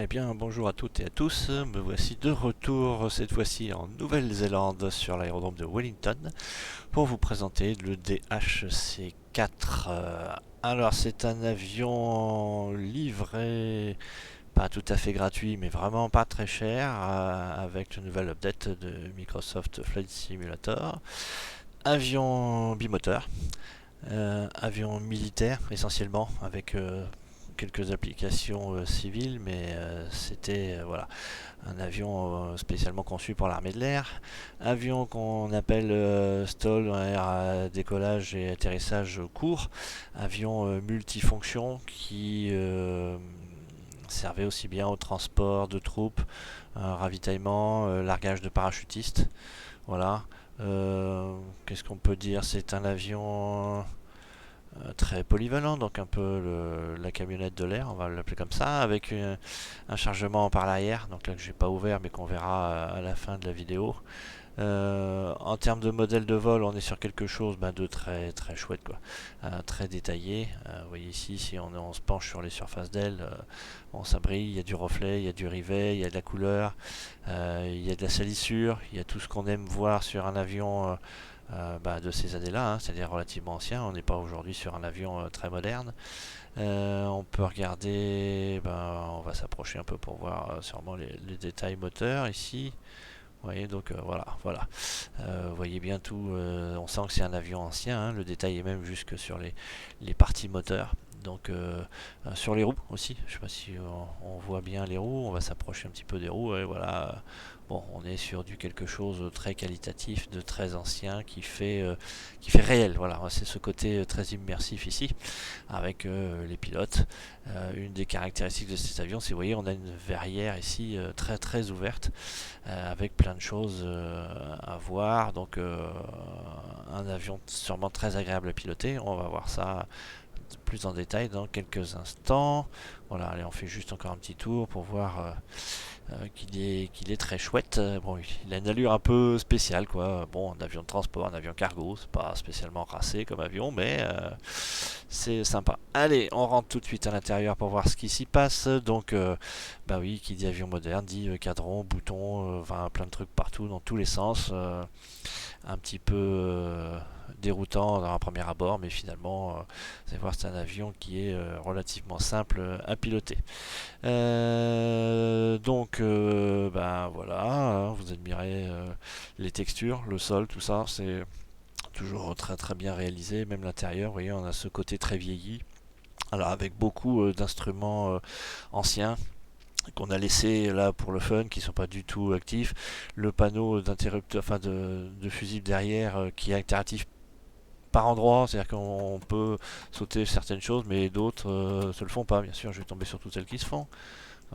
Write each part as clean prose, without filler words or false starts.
Eh bien, bonjour à toutes et à tous. Me voici de retour, cette fois-ci en Nouvelle-Zélande, sur l'aérodrome de Wellington, pour vous présenter le DHC-4. Alors, c'est un avion livré, pas tout à fait gratuit, mais vraiment pas très cher, avec le nouvel update de Microsoft Flight Simulator. Avion bimoteur, avion militaire essentiellement, avec quelques applications civiles, mais c'était voilà, un avion spécialement conçu pour l'armée de l'air. Avion qu'on appelle STOL, air à décollage et atterrissage court. Avion multifonction qui servait aussi bien au transport de troupes, ravitaillement, largage de parachutistes. Voilà. Qu'est-ce qu'on peut dire? C'est un avion très polyvalent, donc un peu la camionnette de l'air, on va l'appeler comme ça, avec un chargement par l'arrière, donc là que j'ai pas ouvert mais qu'on verra à la fin de la vidéo. En termes de modèle de vol, on est sur quelque chose de très très chouette, quoi. Très détaillé. Vous voyez ici, si on se penche sur les surfaces d'ailes, bon, ça brille, il y a du reflet, il y a du rivet, il y a de la couleur, il y a de la salissure, il y a tout ce qu'on aime voir sur un avion de ces années-là, hein, c'est-à-dire relativement ancien. On n'est pas aujourd'hui sur un avion très moderne. On peut regarder, on va s'approcher un peu pour voir sûrement les détails moteurs ici. Vous voyez, donc voilà. Vous voyez bien tout, on sent que c'est un avion ancien, hein, le détail est même jusque sur les parties moteurs. Donc sur les roues aussi, je ne sais pas si on voit bien les roues, on va s'approcher un petit peu des roues, et voilà. Bon, on est sur du quelque chose de très qualitatif, de très ancien, qui fait réel. Voilà, c'est ce côté très immersif ici, avec les pilotes. Une des caractéristiques de cet avion, c'est, vous voyez, on a une verrière ici très très ouverte, avec plein de choses à voir. Donc un avion sûrement très agréable à piloter. On va voir ça plus en détail dans quelques instants. Voilà, allez, on fait juste encore un petit tour pour voir qu'il est très chouette. Bon, il a une allure un peu spéciale, quoi. Bon, un avion de transport, un avion cargo, c'est pas spécialement racé comme avion, mais c'est sympa. Allez, on rentre tout de suite à l'intérieur pour voir ce qui s'y passe. Donc, bah oui, qui dit avion moderne dit cadran, bouton, plein de trucs partout, dans tous les sens. Un petit peu déroutant dans un premier abord, mais finalement, vous allez voir, c'est un avion qui est relativement simple à piloter. Voilà, hein, vous admirez les textures, le sol, tout ça, c'est toujours très très bien réalisé, même l'intérieur, vous voyez, on a ce côté très vieilli, alors avec beaucoup d'instruments anciens qu'on a laissé là pour le fun, qui sont pas du tout actifs, le panneau d'interrupteur, enfin de fusible derrière qui est interactif par endroit, c'est-à-dire qu'on peut sauter certaines choses, mais d'autres se le font pas. Bien sûr, je vais tomber sur toutes celles qui se font.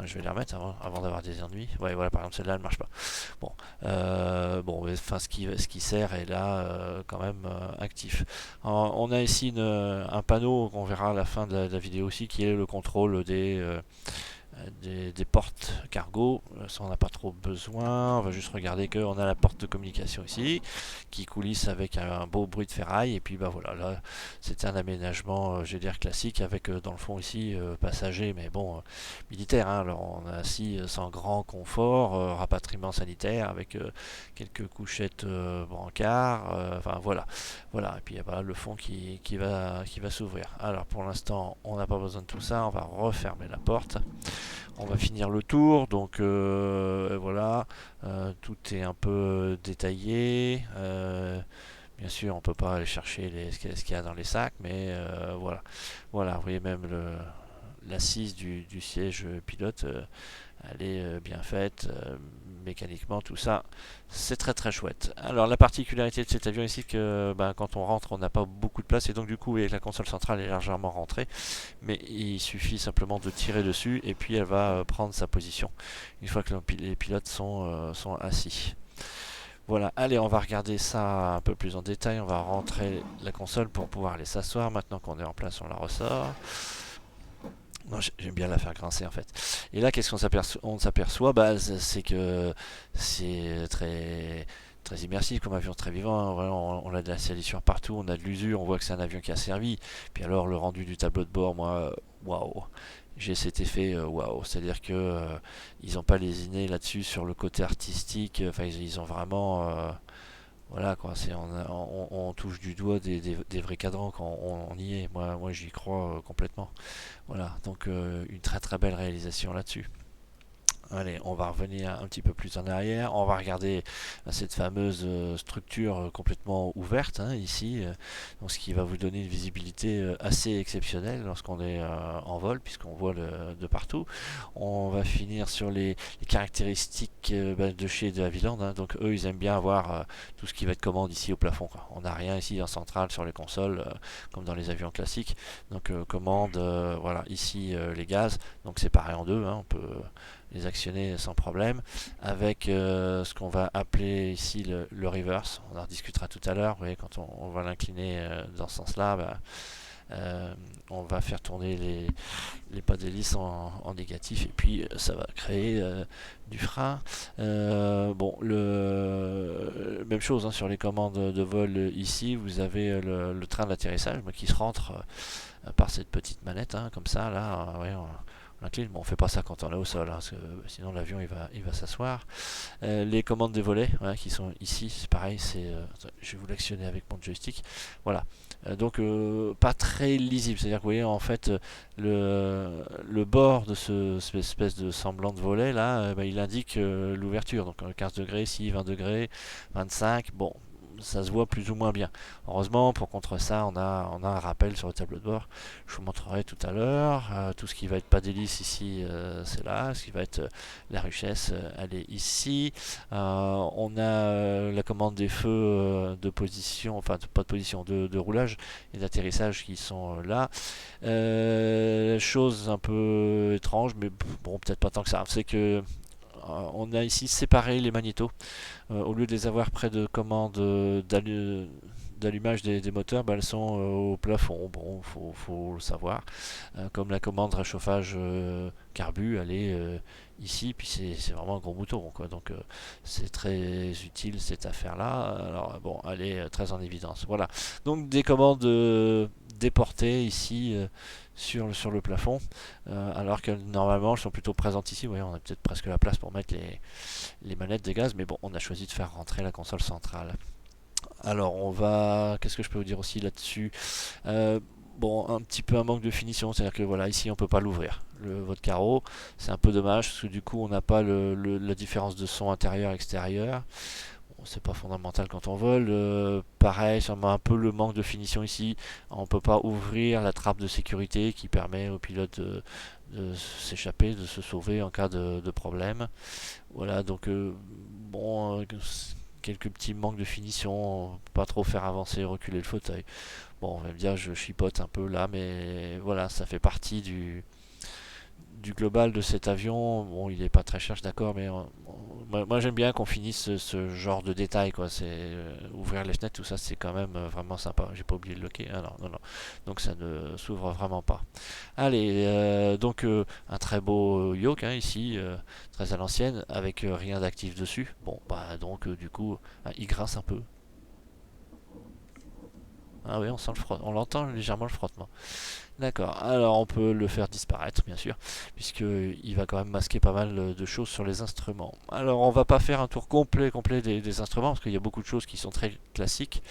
Je vais les remettre avant d'avoir des ennuis. Ouais, voilà, par exemple, celle-là, elle marche pas. Bon, enfin, ce qui sert est là quand même actif. Alors, on a ici un panneau qu'on verra à la fin de la vidéo aussi, qui est le contrôle des portes cargo. Ça, on n'a pas trop besoin. On va juste regarder qu'on a la porte de communication ici, qui coulisse avec un beau bruit de ferraille. Et puis, voilà, là, c'était un aménagement, je vais dire, classique, avec dans le fond ici, passager, mais bon, militaire. Hein. Alors, on a assis sans grand confort, rapatriement sanitaire, avec quelques couchettes brancards. Enfin, voilà. Voilà. Et puis, voilà, le fond qui va s'ouvrir. Alors, pour l'instant, on n'a pas besoin de tout ça. On va refermer la porte. On va finir le tour, donc voilà, tout est un peu détaillé. Bien sûr, on peut pas aller chercher ce qu'il y a dans les sacs, mais voilà. Voilà, vous voyez même l'assise du siège pilote, elle est bien faite, mécaniquement, tout ça, c'est très très chouette. Alors la particularité de cet avion ici, que quand on rentre, on n'a pas beaucoup de place, et donc du coup, la console centrale est légèrement rentrée, mais il suffit simplement de tirer dessus, et puis elle va prendre sa position, une fois que les pilotes sont assis. Voilà, allez, on va regarder ça un peu plus en détail, on va rentrer la console pour pouvoir aller s'asseoir. Maintenant qu'on est en place, on la ressort. Non, j'aime bien la faire grincer en fait. Et là, qu'est-ce qu'on s'aperçoit? C'est que c'est très immersif comme avion, très vivant. Hein. Voilà, on a de la salissure partout, on a de l'usure, on voit que c'est un avion qui a servi. Puis alors, le rendu du tableau de bord, moi, waouh. J'ai cet effet waouh, c'est-à-dire que ils n'ont pas lésiné là-dessus sur le côté artistique. Enfin, ils ont vraiment voilà quoi. On touche du doigt des vrais cadrans quand on y est. Moi j'y crois complètement. Voilà, donc une très très belle réalisation là-dessus. Allez, on va revenir un petit peu plus en arrière. On va regarder cette fameuse structure complètement ouverte hein, ici, donc ce qui va vous donner une visibilité assez exceptionnelle lorsqu'on est en vol, puisqu'on voit de partout. On va finir sur les caractéristiques de chez de Havilland. Hein. Donc eux, ils aiment bien avoir tout ce qui va être commande ici au plafond. Quoi. On n'a rien ici en centrale sur les consoles, comme dans les avions classiques. Donc commande, voilà, ici les gaz. Donc séparé en deux, hein, on peut les actionner sans problème avec ce qu'on va appeler ici le reverse. On en discutera tout à l'heure. Vous voyez, quand on va l'incliner dans ce sens-là, bah, on va faire tourner les pas d'hélice en négatif et puis ça va créer du frein. Bon, même chose hein, sur les commandes de vol ici, vous avez le train d'atterrissage qui se rentre par cette petite manette hein, comme ça là. Ouais, on incline. Bon, on fait pas ça quand on est au sol, hein, parce que sinon l'avion il va s'asseoir. Les commandes des volets qui sont ici, c'est pareil, je vais vous l'actionner avec mon joystick. Voilà. Donc pas très lisible, c'est-à-dire que vous voyez en fait le bord de cette espèce de semblant de volet là, il indique l'ouverture, donc 15 degrés ici, 20 degrés, 25, bon ça se voit plus ou moins bien. Heureusement, pour contre ça, on a un rappel sur le tableau de bord. Je vous montrerai tout à l'heure. Tout ce qui va être pas d'hélice ici, c'est là. Ce qui va être la richesse, elle est ici. On a la commande des feux de position, enfin pas de position, de roulage et d'atterrissage qui sont là. Chose un peu étrange, mais bon, peut-être pas tant que ça. C'est que on a ici séparé les magnétos. Au lieu de les avoir près de commandes d'allumage des moteurs, elles sont au plafond. Bon, faut le savoir. Comme la commande réchauffage carbu, elle est ici, puis c'est vraiment un gros bouton. Quoi. Donc c'est très utile cette affaire-là. Alors bon, elle est très en évidence. Voilà. Donc des commandes déportées ici. Sur le plafond, alors que normalement elles sont plutôt présentes ici. Vous voyez, on a peut-être presque la place pour mettre les manettes des gaz, mais bon, on a choisi de faire rentrer la console centrale. Alors, qu'est-ce que je peux vous dire aussi là-dessus Bon, un petit peu un manque de finition, c'est-à-dire que voilà, ici on peut pas l'ouvrir. Votre carreau, c'est un peu dommage parce que du coup on n'a pas la différence de son intérieur-extérieur. Bon, c'est pas fondamental quand on vole. Pareil, sûrement un peu le manque de finition ici. On peut pas ouvrir la trappe de sécurité qui permet au pilote de s'échapper, de se sauver en cas de problème. Voilà, donc bon, quelques petits manques de finition, pas trop faire avancer, reculer le fauteuil. Bon, on va me dire, je chipote un peu là, mais voilà, ça fait partie du global de cet avion. Bon, il est pas très cher, d'accord, mais moi j'aime bien qu'on finisse ce genre de détails, quoi. C'est ouvrir les fenêtres, tout ça, c'est quand même vraiment sympa. J'ai pas oublié de loquer. Ah non, non, non. Donc ça ne s'ouvre vraiment pas. Allez, donc un très beau yoke hein, ici, très à l'ancienne, avec rien d'actif dessus. Bon, bah donc du coup, il grince un peu. Ah oui, on sent le frottement, on l'entend légèrement le frottement. D'accord, alors on peut le faire disparaître bien sûr, puisqu'il va quand même masquer pas mal de choses sur les instruments. Alors on va pas faire un tour complet des instruments, parce qu'il y a beaucoup de choses qui sont très classiques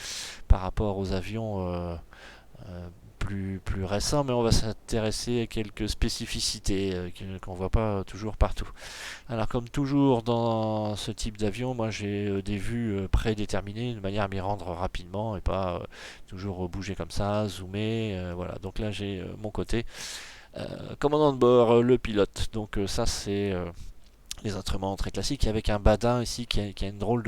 par rapport aux avions euh, plus récents, mais on va s'intéresser à quelques spécificités qu'on voit pas toujours partout. Alors comme toujours dans ce type d'avion, moi j'ai des vues prédéterminées de manière à m'y rendre rapidement et pas toujours bouger comme ça, zoomer. Voilà, donc là j'ai mon côté. Commandant de bord, le pilote. Donc ça c'est les instruments très classiques avec un badin ici qui a une drôle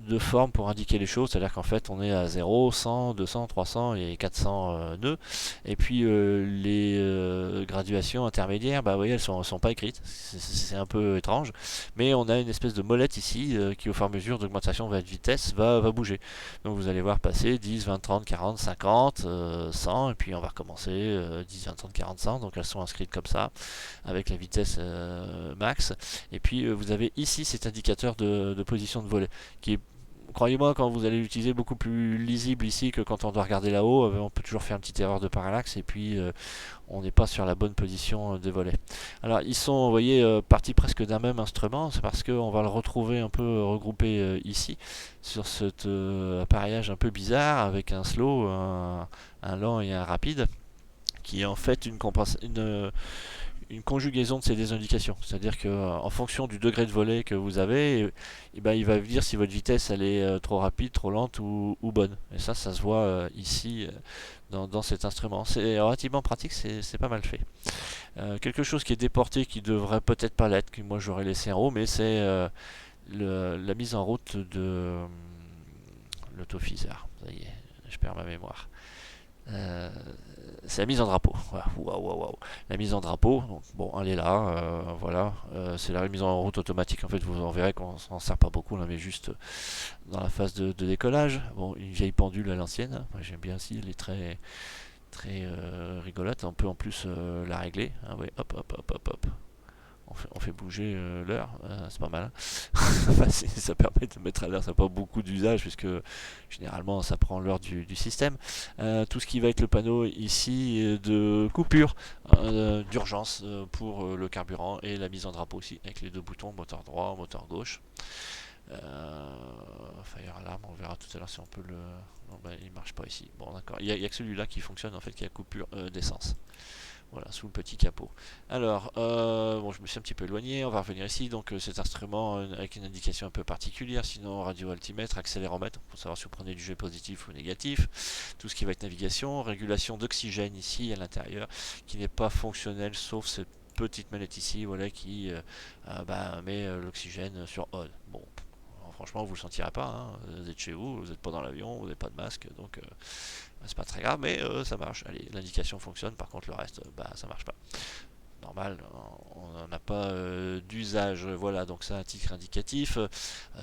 de forme pour indiquer les choses, c'est-à-dire qu'en fait on est à 0, 100, 200, 300 et 400 nœuds, et puis les graduations intermédiaires, bah vous voyez, sont pas écrites, c'est un peu étrange, mais on a une espèce de molette ici qui au fur et à mesure d'augmentation de vitesse va bouger. Donc vous allez voir passer 10, 20, 30, 40, 50, 100, et puis on va recommencer 10, 20, 30, 40, 100, donc elles sont inscrites comme ça, avec la vitesse max, et puis vous avez ici cet indicateur de position de volet, qui est croyez-moi, quand vous allez l'utiliser, beaucoup plus lisible ici que quand on doit regarder là-haut. On peut toujours faire une petite erreur de parallaxe et puis on n'est pas sur la bonne position des volets. Alors ils sont, vous voyez, partis presque d'un même instrument. C'est parce qu'on va le retrouver un peu regroupé ici sur cet appareillage un peu bizarre avec un slow, un lent et un rapide qui est en fait une conjugaison de ces deux indications. C'est-à-dire qu'en fonction du degré de volet que vous avez, ben, il va vous dire si votre vitesse elle est trop rapide, trop lente ou bonne. Et ça se voit ici dans cet instrument. C'est relativement pratique, c'est pas mal fait. Quelque chose qui est déporté qui devrait peut-être pas l'être, que moi j'aurais laissé en haut, mais c'est la mise en route de l'autofiseur. Ça y est, je perds ma mémoire. Euh, c'est la mise en drapeau. Voilà. Waouh, waouh, waouh. La mise en drapeau, donc, bon, elle est là, voilà. C'est la mise en route automatique. En fait, vous en verrez qu'on s'en sert pas beaucoup, là, mais juste dans la phase de décollage. Bon, une vieille pendule à l'ancienne. Hein. J'aime bien aussi, elle est très, très rigolote. On peut en plus la régler. Hein, ouais, hop, hop, hop, hop, hop. On fait bouger l'heure, c'est pas mal. Enfin, ça permet de mettre à l'heure, ça n'a pas beaucoup d'usage puisque généralement ça prend l'heure du système. Tout ce qui va être le panneau ici de coupure, d'urgence pour le carburant et la mise en drapeau aussi avec les deux boutons, moteur droit, moteur gauche. Fire alarm, on verra tout à l'heure si on peut le... Non, bah, il marche pas ici. Bon d'accord, il y a que celui-là qui fonctionne en fait, qui a coupure d'essence. Voilà, sous le petit capot. Alors, bon, je me suis un petit peu éloigné, on va revenir ici. Donc, cet instrument avec une indication un peu particulière, sinon radio-altimètre, accéléromètre, pour savoir si vous prenez du jet positif ou négatif. Tout ce qui va être navigation, régulation d'oxygène ici à l'intérieur, qui n'est pas fonctionnel sauf cette petite manette ici, voilà, qui met l'oxygène sur on. Bon, franchement, vous le sentirez pas. Hein. Vous êtes chez vous, vous n'êtes pas dans l'avion, vous n'avez pas de masque, donc c'est pas très grave, mais ça marche. Allez, l'indication fonctionne, par contre le reste, ça marche pas. Normal, on n'a pas d'usage, voilà, donc ça un titre indicatif.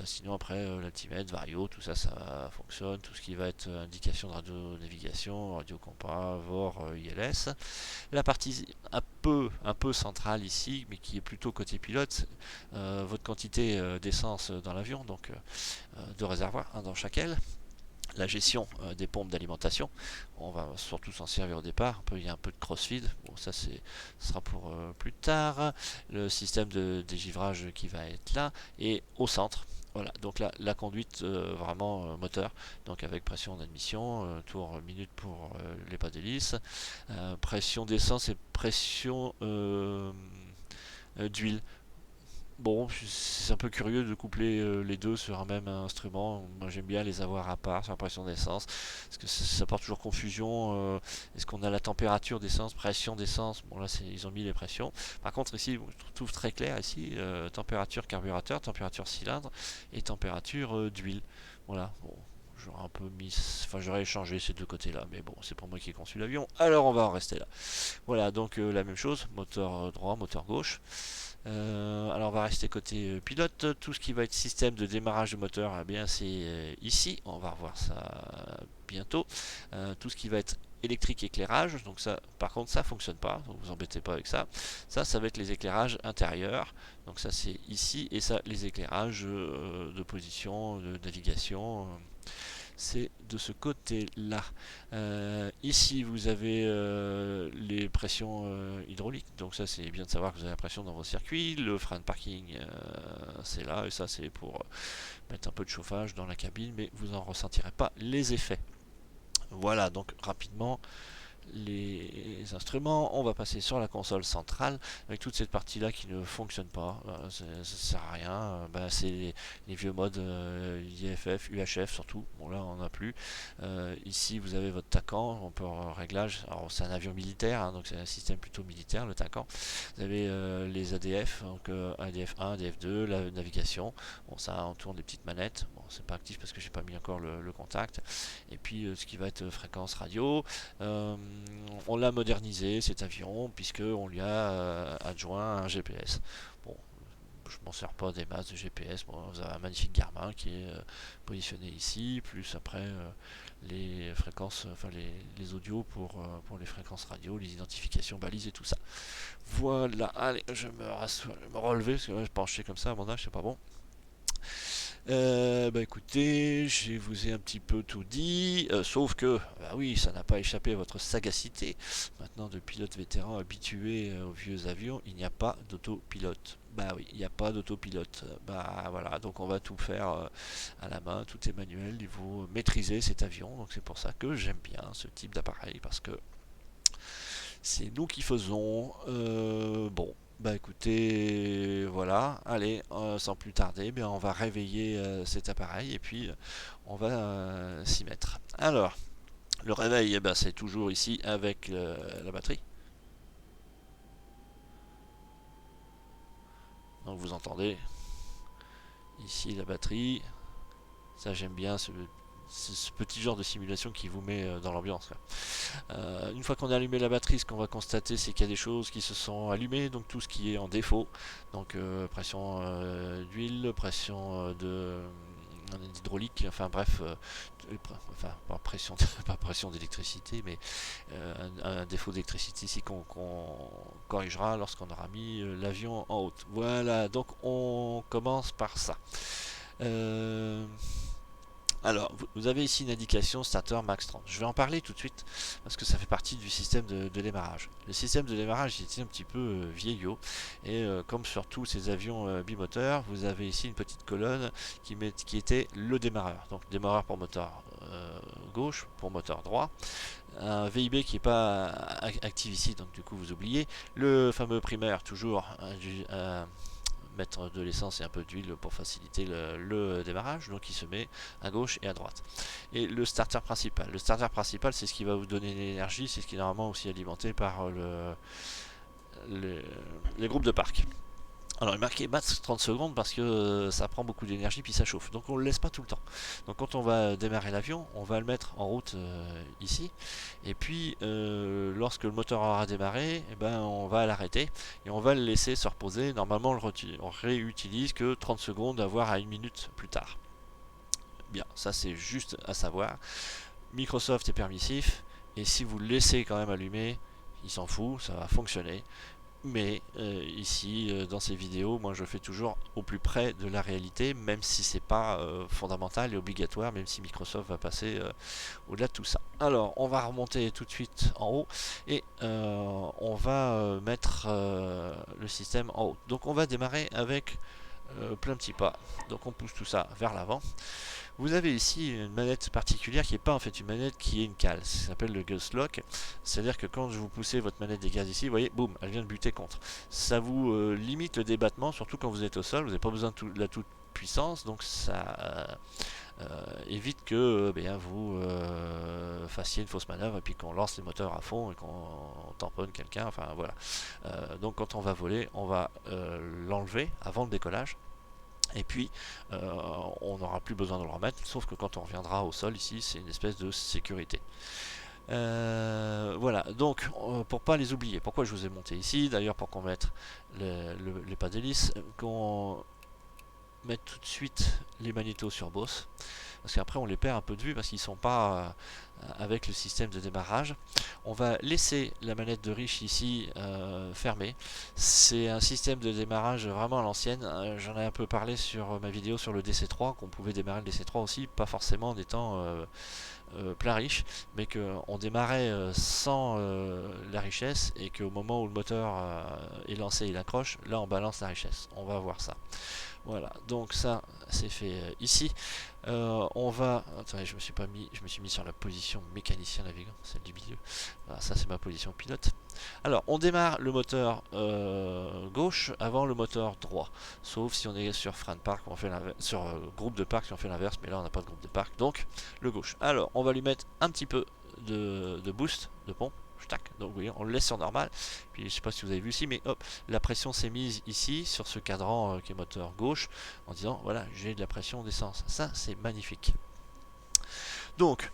Sinon après, l'altimètre, vario, tout ça, ça fonctionne. Tout ce qui va être indication de radio-navigation, radio-compas, VOR, ILS. La partie un peu centrale ici, mais qui est plutôt côté pilote, votre quantité d'essence dans l'avion, donc deux réservoirs, un dans chaque aile. La gestion des pompes d'alimentation, on va surtout s'en servir au départ. Il y a un peu de crossfeed, bon ça ce sera pour plus tard. Le système de dégivrage qui va être là et au centre. Voilà, donc là, la conduite vraiment moteur, donc avec pression d'admission, tour minute pour les pas d'hélice, pression d'essence et pression d'huile. Bon, c'est un peu curieux de coupler les deux sur un même instrument. Moi, j'aime bien les avoir à part sur la pression d'essence, parce que ça porte toujours confusion. Est-ce qu'on a la température d'essence, pression d'essence? Bon, là, ils ont mis les pressions. Par contre, ici, je trouve très clair ici, température carburateur, température cylindre et température d'huile. Voilà. Bon, j'aurais un peu mis, enfin, j'aurais échangé ces deux côtés-là, mais bon, c'est pour moi qui ai conçu l'avion. Alors, on va en rester là. Voilà, donc la même chose, moteur droit, moteur gauche. Alors on va rester côté pilote. Tout ce qui va être système de démarrage de moteur, eh bien c'est ici. On va revoir ça bientôt. Tout ce qui va être électrique éclairage, donc ça par contre ça fonctionne pas, donc vous embêtez pas avec ça. Ça va être les éclairages intérieurs, donc ça c'est ici, et ça les éclairages de position, de navigation, c'est de ce côté-là. Ici, vous avez les pressions hydrauliques. Donc ça, c'est bien de savoir que vous avez la pression dans vos circuits. Le frein de parking, c'est là. Et ça, c'est pour mettre un peu de chauffage dans la cabine. Mais vous n'en ressentirez pas les effets. Voilà, donc rapidement, les instruments. On va passer sur la console centrale avec toute cette partie là qui ne fonctionne pas. Ça sert à rien. C'est les vieux modes IFF, UHF surtout. Bon là on n'a plus. Ici vous avez votre TACAN. On peut en réglage. Alors c'est un avion militaire, hein, donc c'est un système plutôt militaire le TACAN. Vous avez les ADF, donc ADF 1, ADF 2, la navigation. Bon ça on tourne des petites manettes. Bon c'est pas actif parce que j'ai pas mis encore le contact. Et puis ce qui va être fréquence radio. On l'a modernisé cet avion puisque on lui a adjoint un GPS. Bon, je m'en sers pas des masses de GPS. Bon, vous avez un magnifique Garmin qui est positionné ici, plus après les fréquences, enfin les audios pour les fréquences radio, les identifications balises et tout ça. Voilà, allez, je me relever parce que là, je penchais comme ça à mon âge, c'est pas bon. Bah écoutez, je vous ai un petit peu tout dit, sauf que, bah oui, ça n'a pas échappé à votre sagacité. Maintenant, de pilotes vétérans habitués aux vieux avions, il n'y a pas d'autopilote. Bah oui, il n'y a pas d'autopilote. Bah voilà, donc on va tout faire à la main, tout est manuel, il faut maîtriser cet avion. Donc c'est pour ça que j'aime bien ce type d'appareil, parce que c'est nous qui faisons. Bon, bah écoutez, voilà, allez, sans plus tarder, bien, on va réveiller cet appareil et puis on va s'y mettre. Alors, le réveil, eh ben, c'est toujours ici avec la batterie. Donc vous entendez ici la batterie. Ça j'aime bien ce petit genre de simulation qui vous met dans l'ambiance. Une fois qu'on a allumé la batterie, ce qu'on va constater, c'est qu'il y a des choses qui se sont allumées, donc tout ce qui est en défaut, donc pression d'huile, pression d'hydraulique, enfin bref, enfin pas pression, pas pression d'électricité, mais un défaut d'électricité ici qu'on corrigera lorsqu'on aura mis l'avion en haute. Voilà, donc on commence par ça. Euh, alors, vous avez ici une indication starter max 30. Je vais en parler tout de suite parce que ça fait partie du système de démarrage. Le système de démarrage est un petit peu vieillot et comme sur tous ces avions bimoteurs, vous avez ici une petite colonne qui était le démarreur. Donc démarreur pour moteur gauche, pour moteur droit. Un VIB qui n'est pas actif ici, donc du coup vous oubliez. Le fameux primaire, toujours mettre de l'essence et un peu d'huile pour faciliter le démarrage, donc il se met à gauche et à droite. Et le starter principal c'est ce qui va vous donner l'énergie, c'est ce qui est normalement aussi alimenté par les groupes de parc. Alors il est marqué max 30 secondes parce que ça prend beaucoup d'énergie puis ça chauffe. Donc on ne le laisse pas tout le temps. Donc quand on va démarrer l'avion, on va le mettre en route ici. Et puis lorsque le moteur aura démarré, eh ben, on va l'arrêter et on va le laisser se reposer. Normalement on réutilise que 30 secondes, voire à 1 minute plus tard. Bien, ça c'est juste à savoir. Microsoft est permissif et si vous le laissez quand même allumer, il s'en fout, ça va fonctionner. Mais ici, dans ces vidéos, moi je fais toujours au plus près de la réalité, même si c'est pas fondamental et obligatoire, même si Microsoft va passer au-delà de tout ça. Alors, on va remonter tout de suite en haut et on va mettre le système en haut. Donc on va démarrer avec plein de petits pas. Donc on pousse tout ça vers l'avant. Vous avez ici une manette particulière qui n'est pas en fait une manette, qui est une cale. Ça s'appelle le Ghost Lock. C'est-à-dire que quand vous poussez votre manette des gaz ici, vous voyez, boum, elle vient de buter contre. Ça vous limite le débattement, surtout quand vous êtes au sol. Vous n'avez pas besoin de la toute puissance, donc ça évite que vous fassiez une fausse manœuvre et puis qu'on lance les moteurs à fond et qu'on tamponne quelqu'un. Enfin voilà. Donc quand on va voler, on va l'enlever avant le décollage. Et puis, on n'aura plus besoin de le remettre, sauf que quand on reviendra au sol, ici, c'est une espèce de sécurité. Voilà, donc pour pas les oublier, pourquoi je vous ai monté ici, d'ailleurs pour qu'on mette les pas d'hélice, qu'on mette tout de suite les magnétos sur Boss, parce qu'après on les perd un peu de vue parce qu'ils sont pas avec le système de démarrage. On va laisser la manette de riche ici fermée. C'est un système de démarrage vraiment à l'ancienne. J'en ai un peu parlé sur ma vidéo sur le DC3, qu'on pouvait démarrer le DC3 aussi, pas forcément en étant plein riche, mais qu'on démarrait sans la richesse et qu'au moment où le moteur est lancé, il accroche, là on balance la richesse. On va voir ça. Voilà, donc ça c'est fait ici. On va. Attendez, je me suis mis sur la position mécanicien navigant, celle du milieu. Voilà, ça c'est ma position pilote. Alors, on démarre le moteur gauche avant le moteur droit, sauf si on est sur frein de parc, on fait sur groupe de parc si on fait l'inverse, mais là on n'a pas de groupe de parc, donc le gauche. Alors, on va lui mettre un petit peu de boost, de pompe. Donc vous voyez, on le laisse sur normal. Puis je sais pas si vous avez vu ici, mais hop, la pression s'est mise ici sur ce cadran qui est moteur gauche, en disant voilà, j'ai de la pression d'essence. Ça c'est magnifique. Donc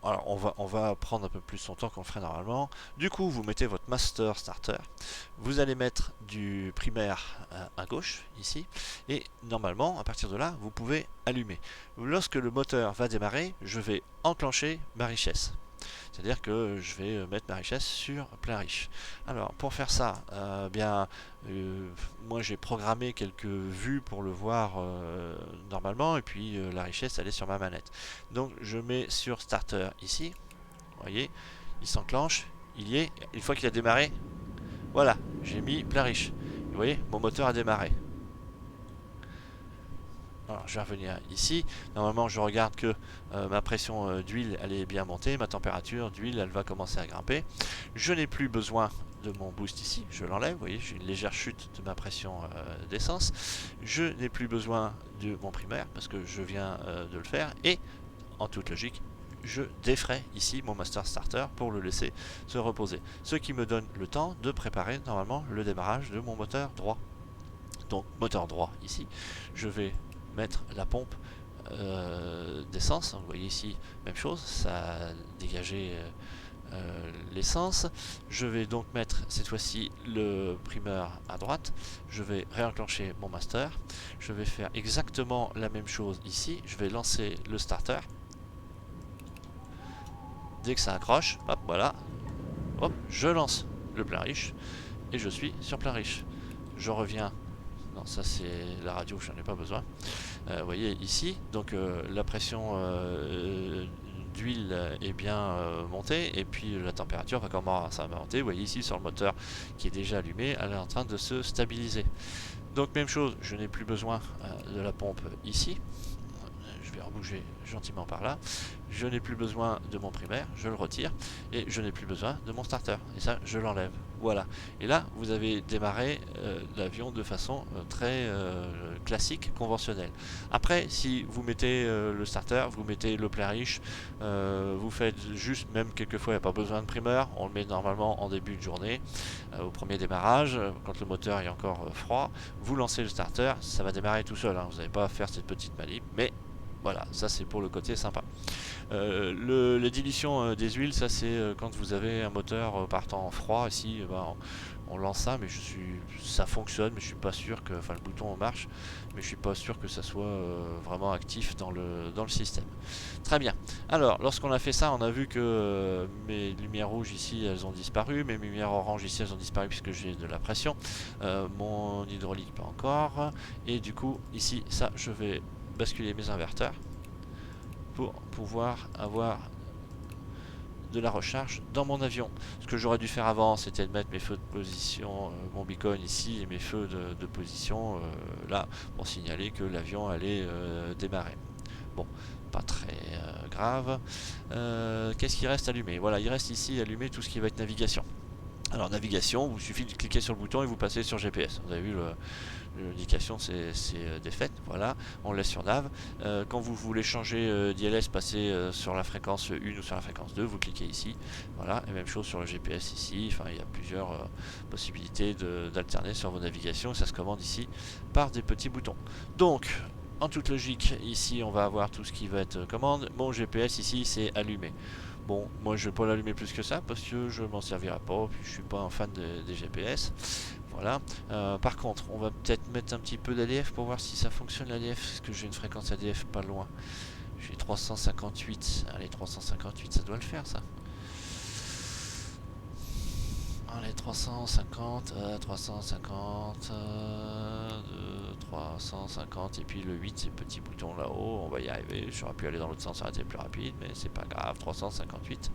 alors on va prendre un peu plus son temps qu'on le ferait normalement. Du coup, vous mettez votre master starter. Vous allez mettre du primaire à gauche, ici. Et normalement, à partir de là, vous pouvez allumer. Lorsque le moteur va démarrer, je vais enclencher ma richesse. C'est-à-dire que je vais mettre ma richesse sur plein riche. Alors pour faire ça, moi j'ai programmé quelques vues pour le voir normalement, et puis la richesse elle est sur ma manette. Donc je mets sur Starter ici, vous voyez, il s'enclenche, il y est, une fois qu'il a démarré, voilà, j'ai mis plein riche. Vous voyez, mon moteur a démarré. Alors, je vais revenir ici. Normalement, je regarde que ma pression d'huile, elle est bien montée. Ma température d'huile, elle va commencer à grimper. Je n'ai plus besoin de mon boost ici. Je l'enlève. Vous voyez, j'ai une légère chute de ma pression d'essence. Je n'ai plus besoin de mon primaire parce que je viens de le faire. Et, en toute logique, je défrais ici mon master starter pour le laisser se reposer. Ce qui me donne le temps de préparer normalement le démarrage de mon moteur droit. Donc, moteur droit ici. Je vais mettre la pompe d'essence. Vous voyez ici, même chose, ça a dégagé l'essence. Je vais donc mettre cette fois-ci le primeur à droite. Je vais réenclencher mon master. Je vais faire exactement la même chose ici. Je vais lancer le starter. Dès que ça accroche, hop, voilà. Hop, je lance le plein riche et je suis sur plein riche. Je reviens. Non, ça c'est la radio, j'en ai pas besoin. Vous voyez ici, donc la pression d'huile est bien montée, et puis la température va commencer à monter. Vous voyez ici sur le moteur qui est déjà allumé, elle est en train de se stabiliser. Donc même chose, je n'ai plus besoin de la pompe ici. Je vais rebouger gentiment par là. Je n'ai plus besoin de mon primaire, je le retire, et je n'ai plus besoin de mon starter. Et ça, je l'enlève. Voilà. Et là, vous avez démarré l'avion de façon très classique, conventionnelle. Après, si vous mettez le starter, vous mettez le plein riche, vous faites juste, même quelquefois, il n'y a pas besoin de primeur, on le met normalement en début de journée, au premier démarrage, quand le moteur est encore froid, vous lancez le starter, ça va démarrer tout seul, hein, vous n'avez pas à faire cette petite manip, mais voilà, ça c'est pour le côté sympa. La dilution des huiles, ça c'est quand vous avez un moteur partant froid. Ici, on lance ça, mais ça fonctionne, mais je suis pas sûr que, enfin le bouton marche, mais je suis pas sûr que ça soit vraiment actif dans le système. Très bien. Alors, lorsqu'on a fait ça, on a vu que mes lumières rouges ici, elles ont disparu, mes lumières oranges ici, elles ont disparu puisque j'ai de la pression. Mon hydraulique pas encore, et du coup ici, ça, je vais basculer mes inverteurs pour pouvoir avoir de la recharge dans mon avion. Ce que j'aurais dû faire avant, c'était de mettre mes feux de position, mon beacon ici, et mes feux de position là, pour signaler que l'avion allait démarrer. Bon, pas très grave. Qu'est-ce qui reste allumé? Voilà, il reste ici allumé tout ce qui va être navigation. Alors navigation, il suffit de cliquer sur le bouton et vous passez sur GPS. Vous avez vu l'indication, c'est défaite. Voilà, on le laisse sur nav. Quand vous voulez changer d'ILS, passer sur la fréquence 1 ou sur la fréquence 2, vous cliquez ici. Voilà, et même chose sur le GPS ici. Enfin, il y a plusieurs possibilités d'alterner sur vos navigations. Ça se commande ici par des petits boutons. Donc, en toute logique, ici on va avoir tout ce qui va être commande. Mon GPS ici, c'est allumé. Bon, moi je vais pas l'allumer plus que ça parce que je m'en servirai pas, puis je suis pas un fan des GPS. Voilà. Par contre, on va peut-être mettre un petit peu d'ADF pour voir si ça fonctionne l'ADF, parce que j'ai une fréquence ADF pas loin. J'ai 358. Allez, 358, ça doit le faire ça. Allez, 350, 350, 350, et puis le 8, c'est le petit bouton là-haut, on va y arriver. J'aurais pu aller dans l'autre sens, ça aurait été plus rapide, mais c'est pas grave. 358,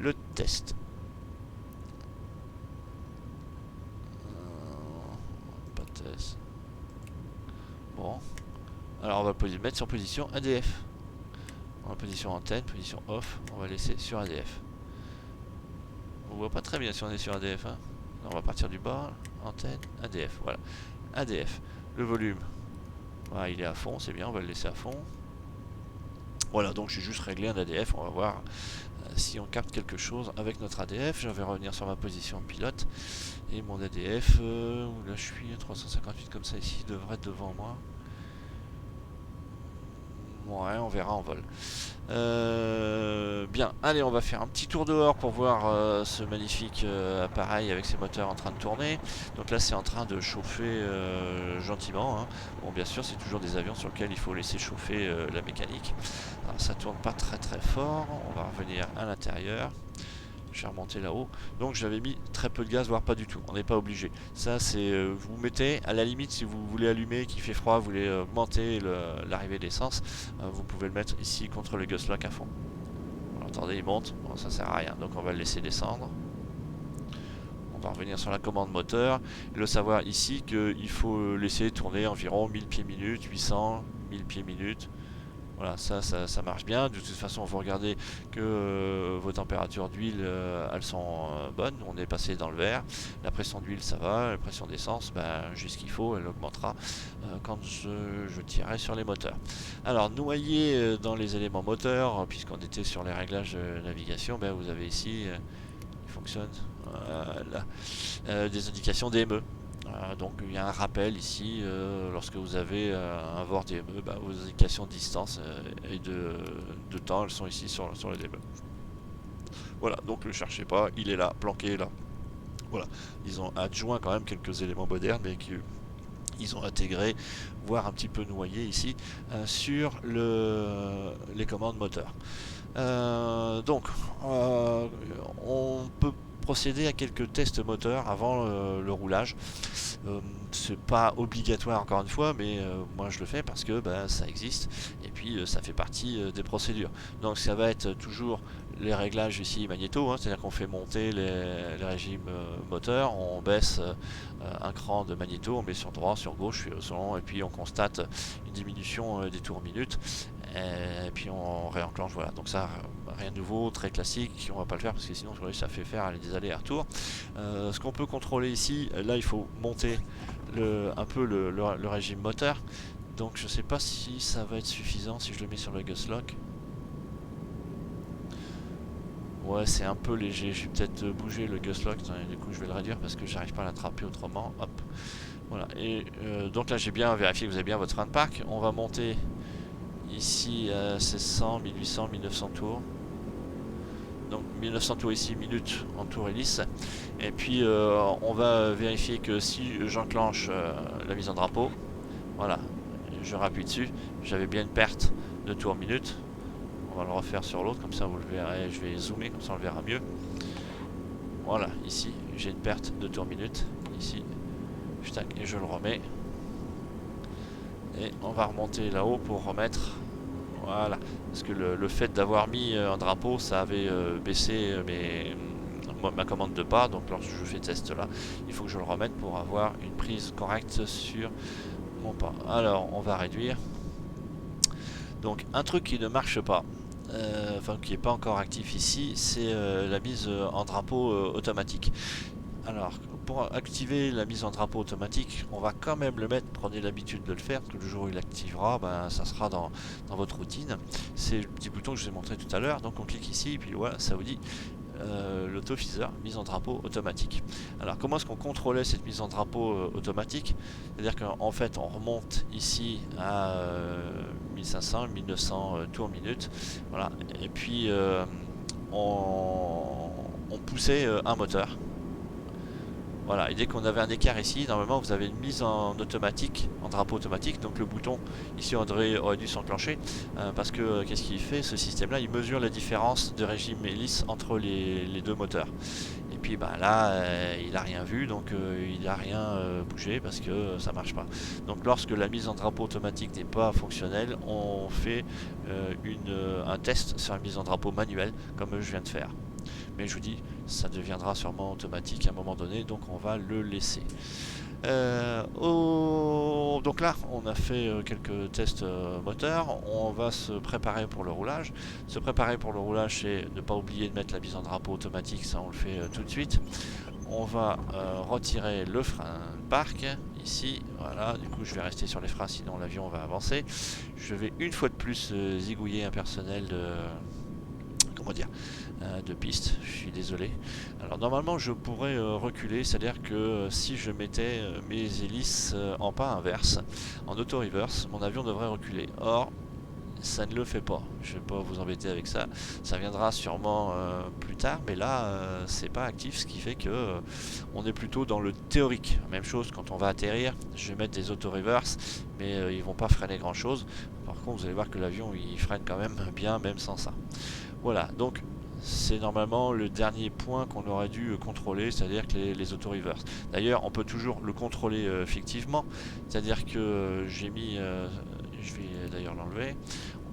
le test. Pas de test. Bon, alors on va le mettre sur position ADF. En position antenne, position off, on va laisser sur ADF. On voit pas très bien si on est sur ADF, hein. On va partir du bas, antenne, ADF, voilà. ADF, le volume, voilà, il est à fond, c'est bien, on va le laisser à fond. Voilà, donc j'ai juste réglé un ADF, on va voir si on capte quelque chose avec notre ADF. Je vais revenir sur ma position pilote, et mon ADF, là je suis à 358 comme ça ici, devrait être devant moi. Ouais, on verra en vol. Bien, allez, on va faire un petit tour dehors pour voir ce magnifique appareil avec ses moteurs en train de tourner. Donc là, c'est en train de chauffer gentiment, hein. Bon, bien sûr, c'est toujours des avions sur lesquels il faut laisser chauffer la mécanique. Alors, ça tourne pas très très fort. On va revenir à l'intérieur. Je vais remonter là-haut. Donc j'avais mis très peu de gaz, voire pas du tout. On n'est pas obligé. Ça, c'est vous mettez à la limite si vous voulez allumer, qu'il fait froid, vous voulez augmenter l'arrivée d'essence, vous pouvez le mettre ici contre le gas lock à fond. Alors, attendez, il monte. Bon, ça sert à rien. Donc on va le laisser descendre. On va revenir sur la commande moteur. Et le savoir ici qu'il faut laisser tourner environ 1000 pieds minute, 800, 1000 pieds minute. Voilà, ça marche bien. De toute façon, vous regardez que vos températures d'huile, elles sont bonnes. On est passé dans le vert. La pression d'huile, ça va. La pression d'essence, ben, juste ce qu'il faut, elle augmentera quand je tirerai sur les moteurs. Alors, noyé dans les éléments moteurs, puisqu'on était sur les réglages de navigation, ben, vous avez ici, il fonctionne, des indications DME. Donc il y a un rappel ici, lorsque vous avez un VOR DME, bah, vos indications de distance et de temps, elles sont ici sur le DME. Voilà, donc ne le cherchez pas, il est là, planqué là. Voilà, ils ont adjoint quand même quelques éléments modernes, mais qu'ils ont intégré, voire un petit peu noyé ici, sur les commandes moteurs. On peut procéder à quelques tests moteurs avant le roulage. C'est pas obligatoire encore une fois, mais moi je le fais parce que bah, ça existe et puis ça fait partie des procédures. Donc ça va être toujours les réglages ici magnéto, hein, c'est-à-dire qu'on fait monter les régimes moteurs, on baisse un cran de magnéto, on met sur droit, sur gauche, selon, et puis on constate une diminution des tours minutes. Et puis on réenclenche, voilà. Donc ça, rien de nouveau, très classique. On va pas le faire parce que sinon ça fait faire des allers-retours. Ce qu'on peut contrôler ici, là il faut monter un peu le régime moteur. Donc je sais pas si ça va être suffisant si je le mets sur le gas lock. Ouais, c'est un peu léger. Je vais peut-être bouger le gas lock. Du coup je vais le réduire parce que j'arrive pas à l'attraper autrement. Hop. Voilà. Et donc là j'ai bien vérifié que vous avez bien votre frein de parc. On va monter ici 1600, 1800, 1900 tours. Donc 1900 tours ici, minutes en tour hélice. Et puis on va vérifier que si j'enclenche la mise en drapeau, voilà, je rappuie dessus, j'avais bien une perte de tours minutes. On va le refaire sur l'autre, comme ça vous le verrez, je vais zoomer, comme ça on le verra mieux. Voilà, ici j'ai une perte de tours minutes, ici, et je le remets. Et on va remonter là-haut pour remettre. Voilà, parce que le fait d'avoir mis un drapeau, ça avait baissé ma commande de pas. Donc lorsque je fais test là, il faut que je le remette pour avoir une prise correcte sur mon pas. Alors on va réduire. Donc un truc qui ne marche pas, enfin qui n'est pas encore actif ici, c'est la mise en drapeau automatique. Alors, pour activer la mise en drapeau automatique, on va quand même le mettre, prenez l'habitude de le faire, parce que le jour où il activera, ben, ça sera dans votre routine. C'est le petit bouton que je vous ai montré tout à l'heure, donc on clique ici, et puis voilà, ça vous dit l'autofiseur, mise en drapeau automatique. Alors, comment est-ce qu'on contrôlait cette mise en drapeau automatique? C'est-à-dire qu'en fait, on remonte ici à 1500, 1900 tours minutes, voilà, et puis on poussait un moteur. Voilà, et dès qu'on avait un écart ici, normalement vous avez une mise en automatique, en drapeau automatique, donc le bouton ici aurait dû s'enclencher, parce que qu'est-ce qu'il fait ce système-là? Il mesure la différence de régime hélice entre les deux moteurs. Et puis bah, là, il n'a rien vu, donc il n'a rien bougé parce que ça marche pas. Donc lorsque la mise en drapeau automatique n'est pas fonctionnelle, on fait un test sur la mise en drapeau manuelle, comme je viens de faire. Mais je vous dis, ça deviendra sûrement automatique à un moment donné, donc on va le laisser. Donc là, on a fait quelques tests moteurs. On va se préparer pour le roulage. Se préparer pour le roulage, c'est ne pas oublier de mettre la mise en drapeau automatique, ça on le fait tout de suite. On va retirer le frein de parc ici, voilà, du coup je vais rester sur les freins sinon l'avion va avancer. Je vais une fois de plus zigouiller un personnel de piste, je suis désolé. Alors normalement je pourrais reculer, c'est-à-dire que si je mettais mes hélices en pas inverse, en auto-reverse, mon avion devrait reculer. Or, ça ne le fait pas. Je vais pas vous embêter avec ça. Ça viendra sûrement plus tard, mais là, c'est pas actif, ce qui fait que on est plutôt dans le théorique. Même chose quand on va atterrir, je vais mettre des auto-reverse, mais ils vont pas freiner grand chose. Par contre, vous allez voir que l'avion il freine quand même bien, même sans ça. Voilà, donc c'est normalement le dernier point qu'on aurait dû contrôler, c'est-à-dire que les auto-reverse. D'ailleurs, on peut toujours le contrôler fictivement, c'est-à-dire que j'ai mis, je vais d'ailleurs l'enlever,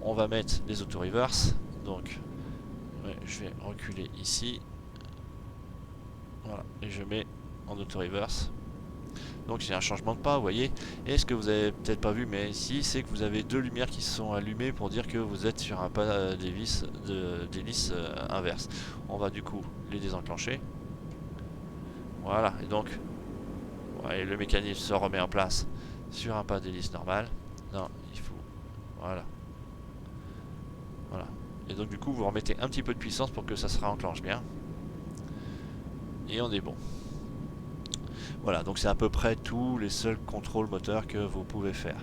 on va mettre les auto-reverse, donc ouais, je vais reculer ici, voilà, et je mets en auto-reverse. Donc j'ai un changement de pas, vous voyez. Et ce que vous avez peut-être pas vu, mais ici, c'est que vous avez deux lumières qui sont allumées pour dire que vous êtes sur un pas d'hélice inverse. On va du coup les désenclencher. Voilà, et donc ouais, le mécanisme se remet en place sur un pas d'hélice normal. Non, il faut... Voilà. Voilà. Et donc du coup, vous remettez un petit peu de puissance pour que ça se réenclenche bien. Et on est bon. Voilà, donc c'est à peu près tous les seuls contrôles moteurs que vous pouvez faire.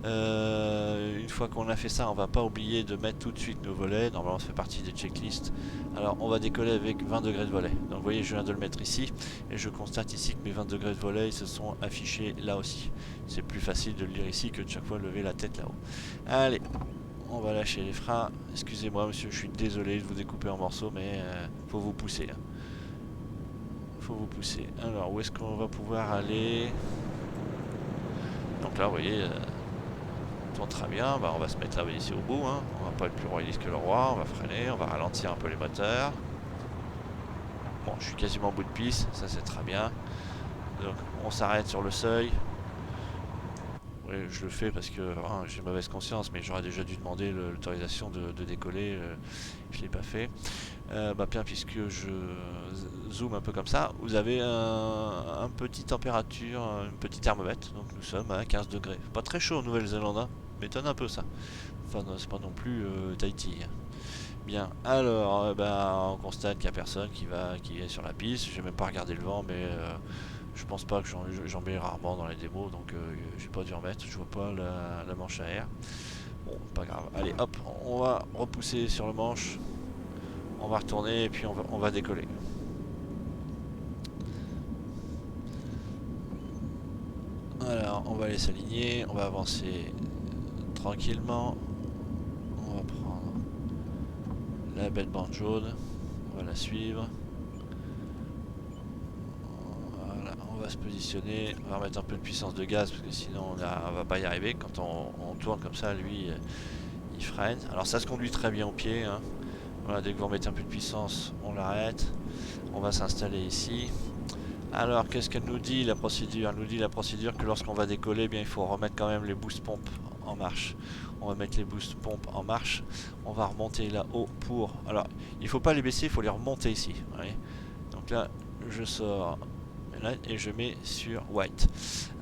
Une fois qu'on a fait ça, on va pas oublier de mettre tout de suite nos volets. Normalement, ça fait partie des checklists. Alors, on va décoller avec 20 degrés de volet. Donc, vous voyez, je viens de le mettre ici. Et je constate ici que mes 20 degrés de volet ils se sont affichés là aussi. C'est plus facile de le lire ici que de chaque fois lever la tête là-haut. Allez, on va lâcher les freins. Excusez-moi, monsieur, je suis désolé de vous découper en morceaux, mais faut vous pousser. Hein. Faut vous pousser. Alors, où est-ce qu'on va pouvoir aller? Donc là, vous voyez, tourne très bien. Bah, on va se mettre là ici au bout. Hein. On va pas être plus royaliste que le roi. On va freiner, on va ralentir un peu les moteurs. Bon, je suis quasiment au bout de piste. Ça, c'est très bien. Donc, on s'arrête sur le seuil. Oui, je le fais parce que hein, j'ai mauvaise conscience, mais j'aurais déjà dû demander l'autorisation de décoller. Je ne l'ai pas fait. Bah bien, puisque je zoome un peu comme ça, vous avez un petit température, une petite thermomètre. Donc nous sommes à 15 degrés. Pas très chaud en Nouvelle-Zélande, hein. M'étonne un peu ça. Enfin, c'est pas non plus Tahiti. Bien, alors on constate qu'il n'y a personne qui est sur la piste. Je n'ai même pas regardé le vent, mais je pense pas que j'en mets rarement dans les démos, donc j'ai pas dû en mettre. Je vois pas la manche à air. Bon, pas grave. Allez, hop, on va repousser sur le manche. On va retourner et puis on va décoller. Alors, on va aller s'aligner, on va avancer tranquillement. On va prendre la belle bande jaune, on va la suivre. Voilà, on va se positionner, on va remettre un peu de puissance de gaz parce que sinon on va pas y arriver. Quand on tourne comme ça, lui, il freine. Alors ça se conduit très bien au pied. Hein. Voilà, dès que vous remettez un peu de puissance, on l'arrête. On va s'installer ici. Alors, qu'est-ce qu'elle nous dit, la procédure? Elle nous dit la procédure que lorsqu'on va décoller, bien, il faut remettre quand même les boost pompes en marche. On va mettre les boost pompes en marche. On va remonter là-haut pour... Alors, il ne faut pas les baisser, il faut les remonter ici. Voyez. Donc là, je sors et je mets sur white.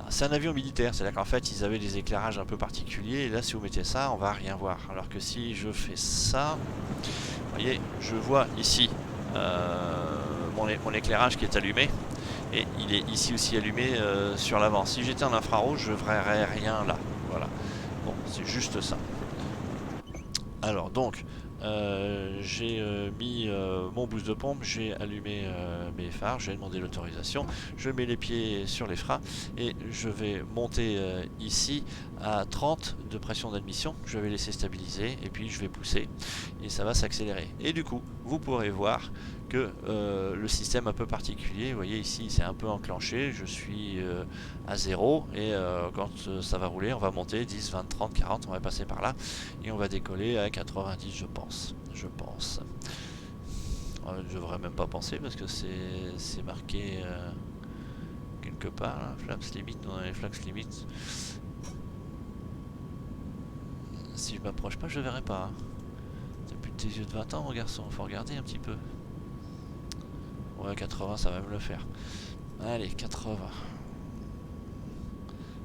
C'est un avion militaire, c'est-à-dire qu'en fait, ils avaient des éclairages un peu particuliers. Et là, si vous mettez ça, on va rien voir. Alors que si je fais ça, vous voyez, je vois ici mon éclairage qui est allumé. Et il est ici aussi allumé sur l'avant. Si j'étais en infrarouge, je ne verrais rien là. Voilà. Bon, c'est juste ça. Alors donc, j'ai mis mon boost de pompe, j'ai allumé mes phares, j'ai demandé l'autorisation, je mets les pieds sur les freins et je vais monter ici à 30 de pression d'admission, je vais laisser stabiliser et puis je vais pousser et ça va s'accélérer. Et du coup, vous pourrez voir que le système un peu particulier, vous voyez ici c'est un peu enclenché, je suis à 0 et quand ça va rouler on va monter 10, 20, 30, 40, on va passer par là et on va décoller à 90 je pense. Je devrais même pas penser parce que c'est marqué quelque part là, flaps limit, on a les flaps limit. Si je m'approche pas je verrai pas. T'as plus de tes yeux de 20 ans mon garçon, faut regarder un petit peu. Ouais, 80 ça va me le faire. Allez, 80.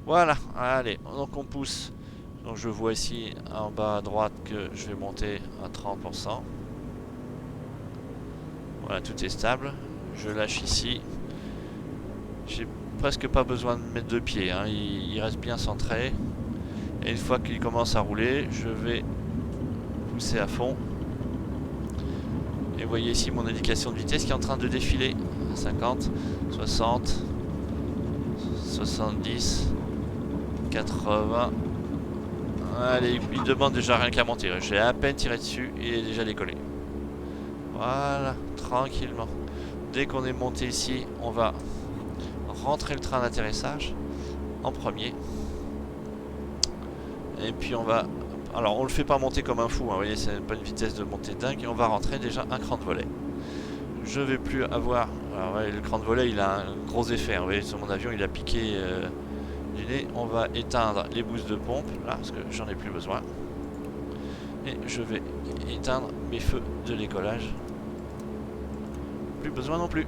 Voilà, allez, donc on pousse. Donc je vois ici en bas à droite que je vais monter à 30%. Voilà, tout est stable. Je lâche ici. J'ai presque pas besoin de mettre de pied, hein. Il reste bien centré. Et une fois qu'il commence à rouler, je vais pousser à fond. Et vous voyez ici mon indication de vitesse qui est en train de défiler. 50, 60, 70, 80. Allez, il demande déjà rien qu'à monter. J'ai à peine tiré dessus et il est déjà décollé. Voilà, tranquillement. Dès qu'on est monté ici, on va rentrer le train d'atterrissage en premier. Et puis on va... Alors on le fait pas monter comme un fou, hein, vous voyez, c'est pas une vitesse de montée dingue. Et on va rentrer déjà un cran de volet. Je vais plus avoir... Alors ouais, le cran de volet il a un gros effet, hein, vous voyez, sur mon avion il a piqué du nez. On va éteindre les boosts de pompe, là, parce que j'en ai plus besoin. Et je vais éteindre mes feux de décollage. Plus besoin non plus.